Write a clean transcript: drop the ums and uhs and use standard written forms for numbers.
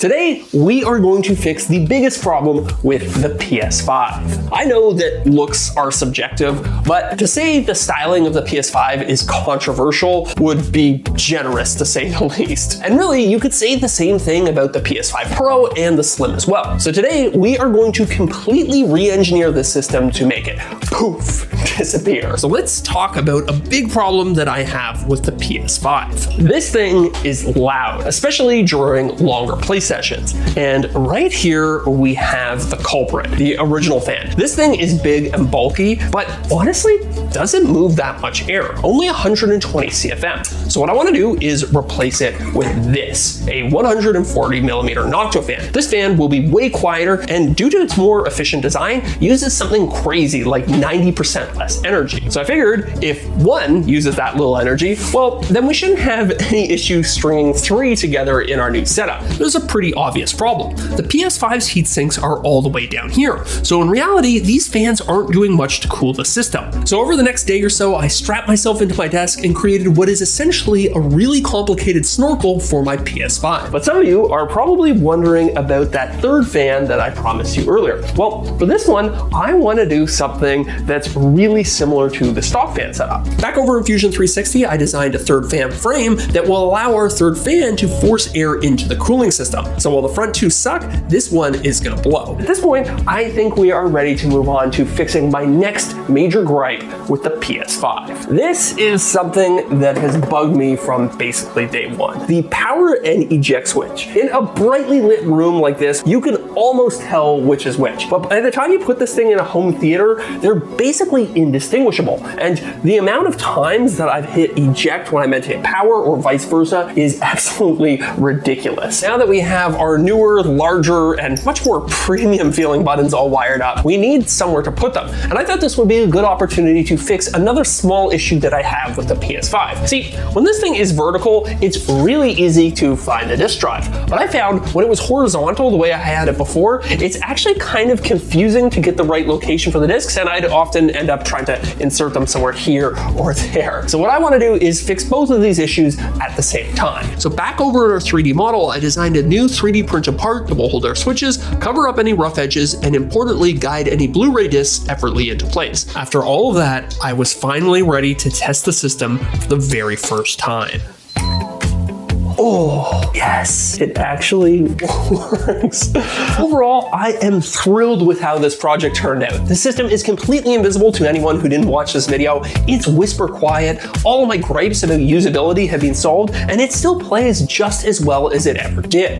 Today, we are going to fix the biggest problem with the PS5. I know that looks are subjective, but to say the styling of the PS5 is controversial would be generous to say the least. And really, you could say the same thing about the PS5 Pro and the Slim as well. So today, we are going to completely re-engineer this system to make it poof, disappear. So let's talk about a big problem that I have with the PS5. This thing is loud, especially during longer play sessions. And right here, we have the culprit, the original fan. This thing is big and bulky, but honestly, doesn't move that much air, only 120 CFM. So what I want to do is replace it with this, a 140 millimeter Nocto fan. This fan will be way quieter, and due to its more efficient design, uses something crazy like 90% less energy. So I figured if one uses that little energy, well, then we shouldn't have any issue stringing three together in our new setup. There's a pretty obvious problem. The PS5's heat sinks are all the way down here. So in reality, these fans aren't doing much to cool the system. So over the next day or so, I strapped myself into my desk and created what is essentially a really complicated snorkel for my PS5. But some of you are probably wondering about that third fan that I promised you earlier. Well, for this one, I want to do something that's really similar to the stock fan setup. Back over in Fusion 360, I designed a third fan frame that will allow our third fan to force air into the cooling system. So while the front two suck, this one is gonna blow. At this point, I think we are ready to move on to fixing my next major gripe with the PS5. This is something that has bugged me from basically day one. The power and eject switch. In a brightly lit room like this, you can almost tell which is which. But by the time you put this thing in a home theater, they're basically indistinguishable. And the amount of times that I've hit eject when I meant to hit power or vice versa is absolutely ridiculous. Now that we have our newer, larger, and much more premium feeling buttons all wired up, we need somewhere to put them. And I thought this would be a good opportunity to fix another small issue that I have with the PS5. See, when this thing is vertical, it's really easy to find the disk drive. But I found when it was horizontal, the way I had it before, it's actually kind of confusing to get the right location for the disks, and I'd often end up trying to insert them somewhere here or there. So what I want to do is fix both of these issues at the same time. So back over at our 3D model, I designed a new 3D printed part that will hold our switches, cover up any rough edges, and importantly, guide any Blu-ray discs effortlessly into place. After all of that, I was finally ready to test the system for the very first time. Oh, yes, it actually works. Overall, I am thrilled with how this project turned out. The system is completely invisible to anyone who didn't watch this video. It's whisper quiet. All of my gripes about usability have been solved, and it still plays just as well as it ever did.